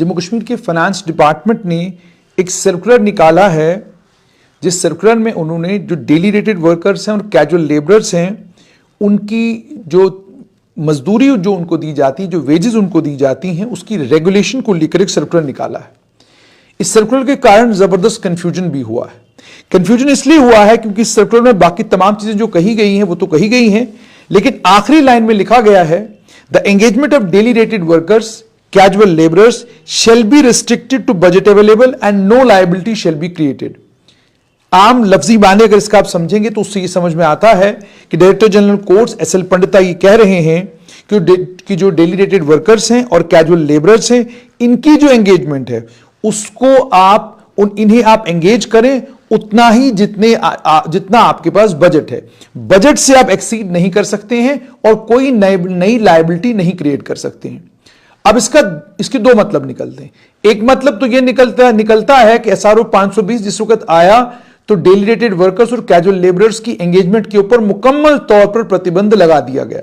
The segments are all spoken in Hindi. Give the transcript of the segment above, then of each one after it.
जम्मू कश्मीर के फाइनेंस डिपार्टमेंट ने एक सर्कुलर निकाला है, जिस सर्कुलर में उन्होंने जो डेली रेटेड वर्कर्स हैं और कैजुअल लेबरर्स हैं उनकी जो मजदूरी जो उनको दी जाती है, जो वेजेस उनको दी जाती हैं, उसकी रेगुलेशन को लेकर एक सर्कुलर निकाला है। इस सर्कुलर के कारण जबरदस्त कंफ्यूजन भी हुआ है। कंफ्यूजन इसलिए हुआ है क्योंकि इस सर्कुलर में बाकी तमाम चीजें जो कही गई हैं वो तो कही गई हैं, लेकिन आखिरी लाइन में लिखा गया है the engagement of daily rated workers casual labourers shall be restricted to budget available and no liability shall be created. आम लफ्जी माने अगर इसका आप समझेंगे तो उससे ये समझ में आता है कि director general courts SL Pandita ये कह रहे हैं कि जो डेली रेटेड वर्कर्स हैं और कैजुअल लेबरर्स हैं, इनकी जो एंगेजमेंट है उसको इन्हें आप एंगेज करें उतना ही जितना आपके पास बजट है। बजट से आप एक्सीड नहीं कर सकते हैं और कोई नई लायबिलिटी नहीं क्रिएट कर सकते हैं। अब इसके दो मतलब निकलते हैं। एक मतलब तो यह निकलता है कि एसआरओ 520 जिस वक्त आया तो डेली रेटेड वर्कर्स और कैजुअल लेबरर्स की एंगेजमेंट के ऊपर मुकम्मल तौर पर प्रतिबंध लगा दिया गया।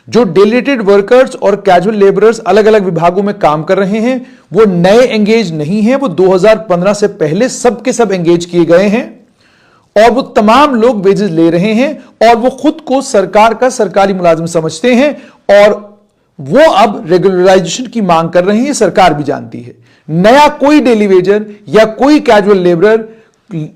जो डेली रेटेड वर्कर्स और कैजुअल लेबरर्स अलग अलग विभागों में काम कर रहे हैं वो नए एंगेज नहीं हैं, वो 2015 से पहले सबके सब एंगेज किए गए हैं और वो तमाम लोग वेजेस ले रहे हैं और वो खुद को सरकार का सरकारी मुलाजिम समझते हैं और वो अब रेगुलराइजेशन की मांग कर रहे हैं। ये सरकार भी जानती है। नया कोई डेली वेजर या कोई कैजुअल लेबरर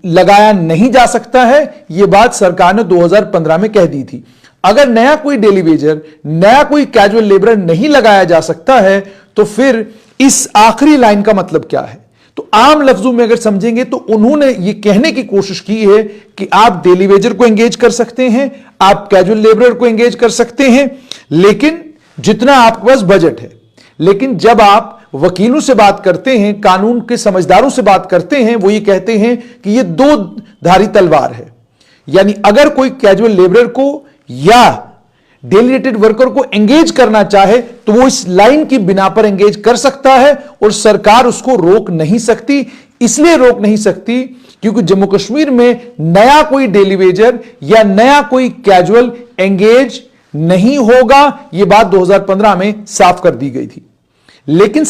लगाया नहीं जा सकता है, यह बात सरकार ने 2015 में कह दी थी। अगर नया कोई डेली वेजर, नया कोई कैजुअल लेबरर नहीं लगाया जा सकता है तो फिर इस आखिरी लाइन का मतलब क्या है? तो आम लफ्जों में अगर समझेंगे तो उन्होंने ये कहने की कोशिश की है कि आप डेली वेजर को एंगेज कर सकते हैं, आप कैजुअल लेबरर को एंगेज कर सकते हैं, लेकिन जितना आपके पास बजट है। लेकिन जब आप वकीलों से बात करते हैं, कानून के समझदारों से बात करते हैं, वो ये कहते हैं कि ये दो धारी तलवार है। यानी अगर कोई कैजुअल लेबरर को या डेली रेटेड वर्कर को एंगेज करना चाहे तो वो इस लाइन की बिना पर एंगेज कर सकता है और सरकार उसको रोक नहीं सकती। इसलिए रोक नहीं सकती क्योंकि जम्मू कश्मीर में नया कोई डेली वेजर या नया कोई कैजुअल एंगेज नहीं होगा। यह बात 2015 में साफ कर दी गई थी। लेकिन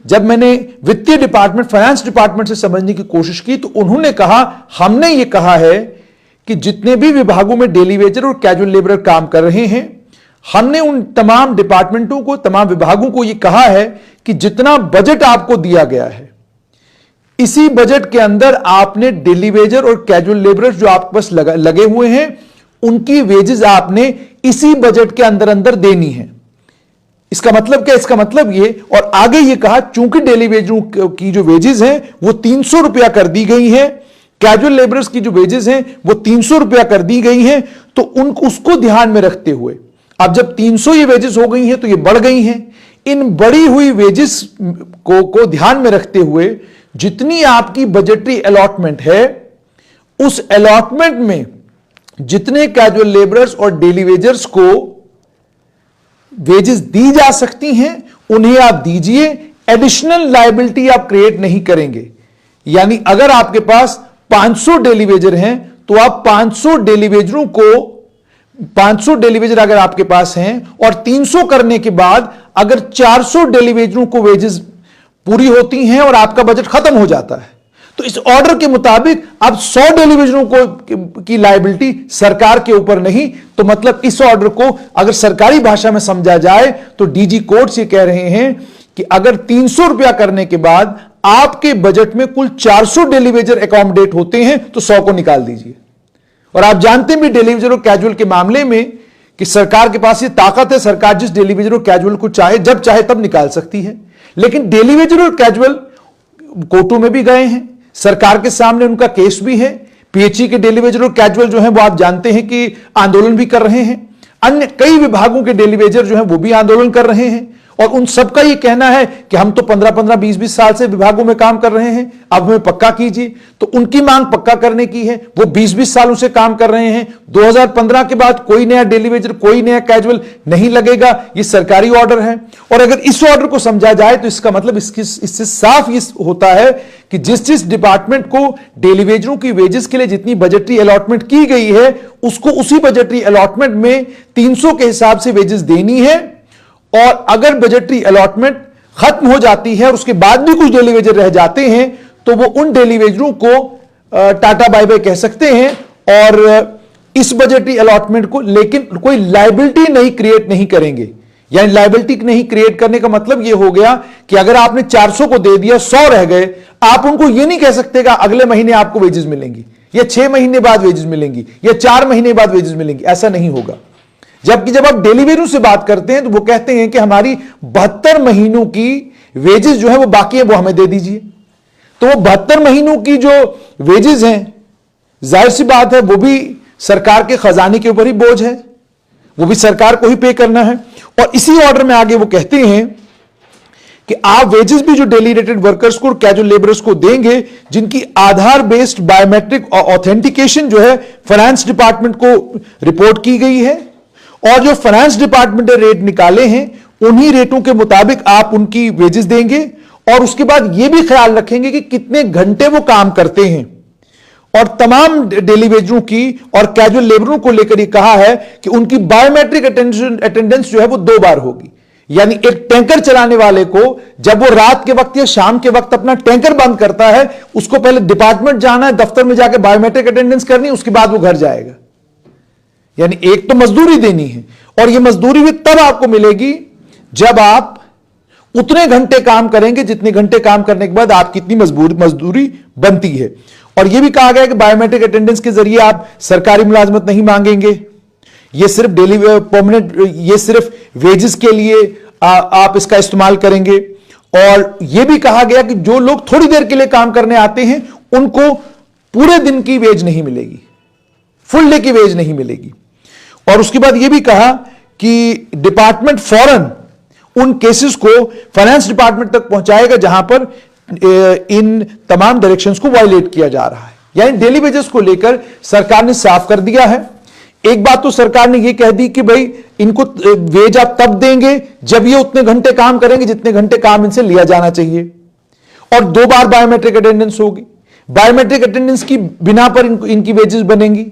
जब मैंने वित्तीय डिपार्टमेंट, फाइनेंस डिपार्टमेंट से समझने की कोशिश की तो उन्होंने कहा, हमने यह कहा है कि जितने भी विभागों में डेली वेजर और कैजुअल लेबरर काम कर रहे हैं, हमने उन तमाम डिपार्टमेंटों को, तमाम विभागों को यह कहा है कि जितना बजट आपको दिया गया है इसी बजट के अंदर आपने डेली वेजर और कैजुअल लेबरर जो आपके पास लगे हुए हैं उनकी वेजेस आपने इसी बजट के अंदर अंदर देनी है। इसका मतलब क्या? इसका मतलब ये, और आगे ये कहा चूंकि डेली वेजरों की जो वेजेस हैं वो 300 रुपया कर दी गई है, कैजुअल लेबरर्स की जो वेजेस हैं वो 300 रुपया कर दी गई हैं, तो उसको ध्यान में रखते हुए अब जब 300 ये वेजेस हो गई हैं तो ये बढ़ गई हैं। इन बढ़ी हुई वेजेस को ध्यान में रखते हुए जितनी आपकी बजटरी अलॉटमेंट है उस अलॉटमेंट में जितने कैजुअल लेबरर्स और डेली वेजर्स को वेजेस दी जा सकती हैं उन्हें आप दीजिए। एडिशनल लायबिलिटी आप क्रिएट नहीं करेंगे। यानी अगर आपके पास 500 डेली वेजर हैं तो आप 500 डेली वेजरों को 500 डेली वेजर अगर आपके पास हैं और 300 करने के बाद अगर 400 डेली वेजरों को वेजेस पूरी होती हैं और आपका बजट खत्म हो जाता है तो इस ऑर्डर के मुताबिक अब 100 डेली वेजरों को की लायबिलिटी सरकार के ऊपर नहीं। तो मतलब इस ऑर्डर को अगर सरकारी भाषा में समझा जाए तो डीजी कोर्ट्स ये कह रहे हैं कि अगर 300 रुपया करने के बाद आपके बजट में कुल 400 डेली वेजर एकोमोडेट होते हैं तो 100 को निकाल दीजिए। और आप जानते भी डेली वेजर और कैजुअल के मामले में कि सरकार के पास ये ताकत है, सरकार जिस डेली वेजर और कैजुअल को चाहे जब चाहे तब निकाल सकती है। लेकिन डेली वेजर और कैजुअल कोर्टों में भी गए हैं, सरकार के सामने उनका केस भी है। पीएचई के डेली वेजर और कैजुअल जो हैं वो आप जानते हैं कि आंदोलन भी कर रहे हैं। अन्य कई विभागों के डेली वेजर जो हैं वो भी आंदोलन कर रहे हैं और उन सबका ये कहना है कि हम तो 15-15, 20-20 साल से विभागों में काम कर रहे हैं, अब हमें पक्का कीजिए। तो उनकी मांग पक्का करने की है। वो 20-20 सालों से काम कर रहे हैं। 2015 के बाद कोई नया डेली वेजर, कोई नया कैजुअल नहीं लगेगा। ये सरकारी ऑर्डर है और अगर इस ऑर्डर को समझा जाए तो इसका मतलब इससे साफ ये होता है कि जिस डिपार्टमेंट को डेली वेजरों की वेजेस के लिए जितनी बजटरी अलॉटमेंट की गई है उसको उसी बजटरी अलॉटमेंट में 300 के हिसाब से वेजेस देनी है। और अगर बजटरी अलॉटमेंट खत्म हो जाती है और उसके बाद भी कुछ डेली वेजर रह जाते हैं, तो वो उन डेली वेजरों को टाटा बाय बाय कह सकते हैं और इस बजटरी अलॉटमेंट को, लेकिन कोई लायबिलिटी नहीं क्रिएट नहीं करेंगे। यानी लायबिलिटी नहीं क्रिएट करने का मतलब यह हो गया कि अगर आपने 400 को दे दिया, 100 रह गए, आप उनको यह नहीं कह सकते कि अगले महीने आपको वेजेस मिलेंगी, या 6 महीने बाद वेजेस मिलेंगी, या 4 महीने बाद वेजेस मिलेंगी, ऐसा नहीं होगा। जबकि जब आप डेली वेजों से बात करते हैं तो वो कहते हैं कि हमारी 72 महीनों की वेजेस जो है वो बाकी है, वो हमें दे दीजिए। तो वो 72 महीनों की जो वेजेस हैं, जाहिर सी बात है वो भी सरकार के खजाने के ऊपर ही बोझ है, वो भी सरकार को ही पे करना है। और इसी ऑर्डर में आगे वो कहते हैं कि आप वेजेस भी जो डेली रेटेड वर्कर्स को और कैजुअल लेबरर्स को देंगे जिनकी आधार बेस्ड बायोमेट्रिक ऑथेंटिकेशन जो है फाइनेंस डिपार्टमेंट को रिपोर्ट की गई है, और जो फाइनेंस डिपार्टमेंट ने रेट निकाले हैं उन्हीं रेटों के मुताबिक आप उनकी वेजेस देंगे। और उसके बाद यह भी ख्याल रखेंगे कि कितने घंटे वो काम करते हैं, और तमाम डेली वेजरों की और कैजुअल लेबरों को लेकर यह कहा है कि उनकी बायोमेट्रिक अटेंडेंस जो है वो 2 बार होगी। यानी एक टैंकर चलाने वाले को जब वो रात के वक्त या शाम के वक्त अपना टैंकर बंद करता है, उसको पहले डिपार्टमेंट जाना है, दफ्तर में जाकर बायोमेट्रिक अटेंडेंस करनी, उसके बाद वो घर जाएगा। यानी एक तो मजदूरी देनी है, और यह मजदूरी भी तब आपको मिलेगी जब आप उतने घंटे काम करेंगे जितने घंटे काम करने के बाद आपकी इतनी मजदूरी बनती है। और यह भी कहा गया कि बायोमेट्रिक अटेंडेंस के जरिए आप सरकारी मुलाजमत नहीं मांगेंगे, यह सिर्फ डेली परमानेंट, यह सिर्फ वेजेस के लिए आप इसका इस्तेमाल करेंगे। और यह भी कहा गया कि जो लोग थोड़ी देर के लिए काम करने आते हैं उनको पूरे दिन की वेज नहीं मिलेगी, फुल डे की वेज नहीं मिलेगी। और उसके बाद यह भी कहा कि डिपार्टमेंट फौरन उन केसेस को फाइनेंस डिपार्टमेंट तक पहुंचाएगा जहां पर इन तमाम डायरेक्शंस को वायलेट किया जा रहा है। यानी डेली वेजेस को लेकर सरकार ने साफ कर दिया है। एक बात तो सरकार ने यह कह दी कि भाई इनको वेज आप तब देंगे जब ये उतने घंटे काम करेंगे जितने घंटे काम इनसे लिया जाना चाहिए, और 2 बार बायोमेट्रिक अटेंडेंस होगी। बायोमेट्रिक अटेंडेंस की बिना पर इनकी वेजेस बनेंगी।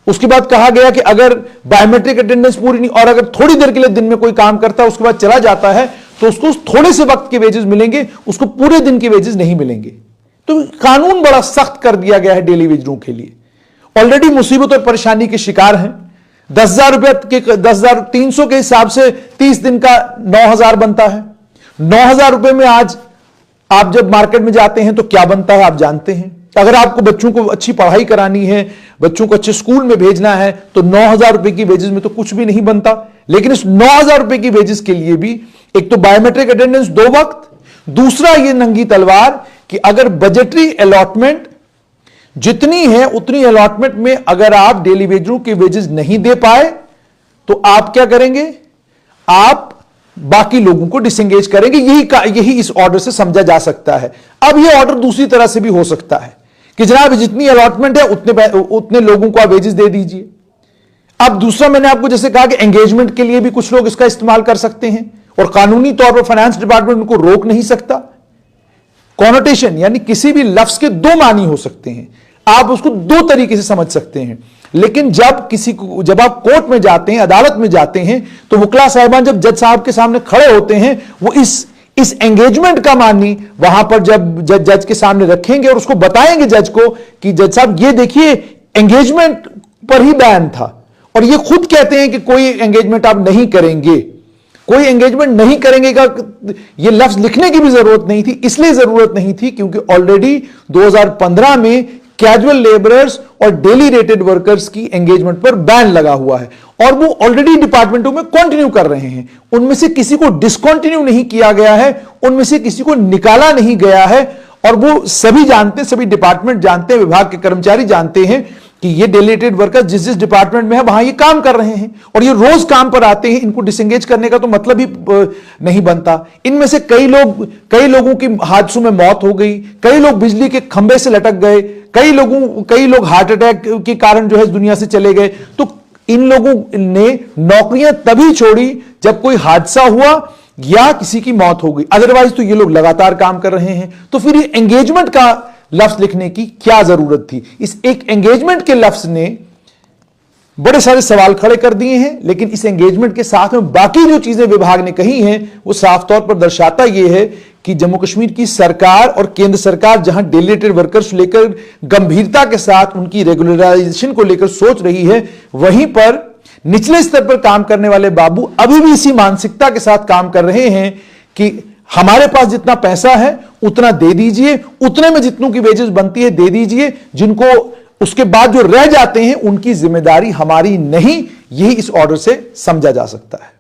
उसके बाद कहा गया कि अगर बायोमेट्रिक अटेंडेंस पूरी नहीं, और अगर थोड़ी देर के लिए दिन में कोई काम करता है उसके बाद चला जाता है, तो उसको थोड़े से वक्त के वेजेस मिलेंगे, उसको पूरे दिन के वेजेस नहीं मिलेंगे। तो कानून बड़ा सख्त कर दिया गया है डेली वेजरों के लिए। ऑलरेडी मुसीबत और परेशानी के शिकार हैं। 10,000 रुपए के 10,300 के हिसाब से 30 दिन का 9,000 बनता है। 9,000 रुपए में आज आप जब मार्केट में जाते हैं तो क्या बनता है आप जानते हैं। अगर आपको बच्चों को अच्छी पढ़ाई करानी है, बच्चों को अच्छे स्कूल में भेजना है, तो 9,000 रुपए की वेजेस में तो कुछ भी नहीं बनता। लेकिन इस 9,000 रुपए की वेजेस के लिए भी एक तो बायोमेट्रिक अटेंडेंस 2 वक्त, दूसरा ये नंगी तलवार कि अगर बजटरी अलॉटमेंट जितनी है उतनी अलॉटमेंट में अगर आप डेली वेजरों की वेजेस नहीं दे पाए तो आप क्या करेंगे, आप बाकी लोगों को डिसएंगेज करेंगे। यही इस ऑर्डर से समझा जा सकता है। अब यह ऑर्डर दूसरी तरह से भी हो सकता है कि जनाब जितनी अलॉटमेंट है उतने लोगों को आप वेजेस दे दीजिए। अब दूसरा मैंने आपको जैसे कहा कि एंगेजमेंट के लिए भी कुछ लोग इसका इस्तेमाल कर सकते हैं, और कानूनी तौर पर फाइनेंस डिपार्टमेंट उनको रोक नहीं सकता। कॉनोटेशन यानी किसी भी लफ्ज के 2 मानी हो सकते हैं, आप उसको 2 तरीके से समझ सकते हैं। लेकिन जब आप कोर्ट में जाते हैं, अदालत में जाते हैं, तो वकला साहिबान जब जज साहब के सामने खड़े होते हैं, वो इस एंगेजमेंट का मानी वहां पर जब जज के सामने रखेंगे और उसको बताएंगे जज को कि जज साहब ये देखिए एंगेजमेंट पर ही बैन था, और ये खुद कहते हैं कि कोई एंगेजमेंट आप नहीं करेंगे, कोई एंगेजमेंट नहीं करेंगे का ये लफ्ज लिखने की भी जरूरत नहीं थी। इसलिए जरूरत नहीं थी क्योंकि ऑलरेडी 2015 में कैजुअल लेबरर्स और डेली रेटेड वर्कर्स की एंगेजमेंट पर बैन लगा हुआ है, और वो ऑलरेडी डिपार्टमेंटों में कंटिन्यू कर रहे हैं। उनमें से किसी को डिसकंटिन्यू नहीं किया गया है, उनमें से किसी को निकाला नहीं गया है, और वो सभी जानते, सभी डिपार्टमेंट जानते हैं, विभाग के कर्मचारी जानते हैं कि ये डेली रेटेड वर्कर्स जिस डिपार्टमेंट में है वहां ये काम कर रहे हैं, और ये रोज काम पर आते हैं। इनको डिसएंगेज करने का तो मतलब ही नहीं बनता। इनमें से कई लोगों की हादसों में मौत हो गई, कई लोग बिजली के खंभे से लटक गए, कई लोग हार्ट अटैक के कारण जो है इस दुनिया से चले गए। तो इन लोगों ने नौकरियां तभी छोड़ी जब कोई हादसा हुआ या किसी की मौत हो गई, अदरवाइज तो ये लोग लगातार काम कर रहे हैं। तो फिर ये एंगेजमेंट का लफ्ज लिखने की क्या जरूरत थी। इस एक एंगेजमेंट के लफ्ज ने बड़े सारे सवाल खड़े कर दिए हैं, लेकिन इस एंगेजमेंट के साथ में बाकी जो चीजें विभाग ने कही हैं वो साफ तौर पर दर्शाता यह है कि जम्मू कश्मीर की सरकार और केंद्र सरकार जहां डेलीगेटेड वर्कर्स लेकर गंभीरता के साथ उनकी रेगुलराइजेशन को लेकर सोच रही है, वहीं पर निचले स्तर पर काम करने वाले बाबू अभी भी इसी मानसिकता के साथ काम कर रहे हैं कि हमारे पास जितना पैसा है उतना दे दीजिए, उतने में जितनों की वेजेस बनती है दे दीजिए, जिनको उसके बाद जो रह जाते हैं उनकी जिम्मेदारी हमारी नहीं, यही इस ऑर्डर से समझा जा सकता है।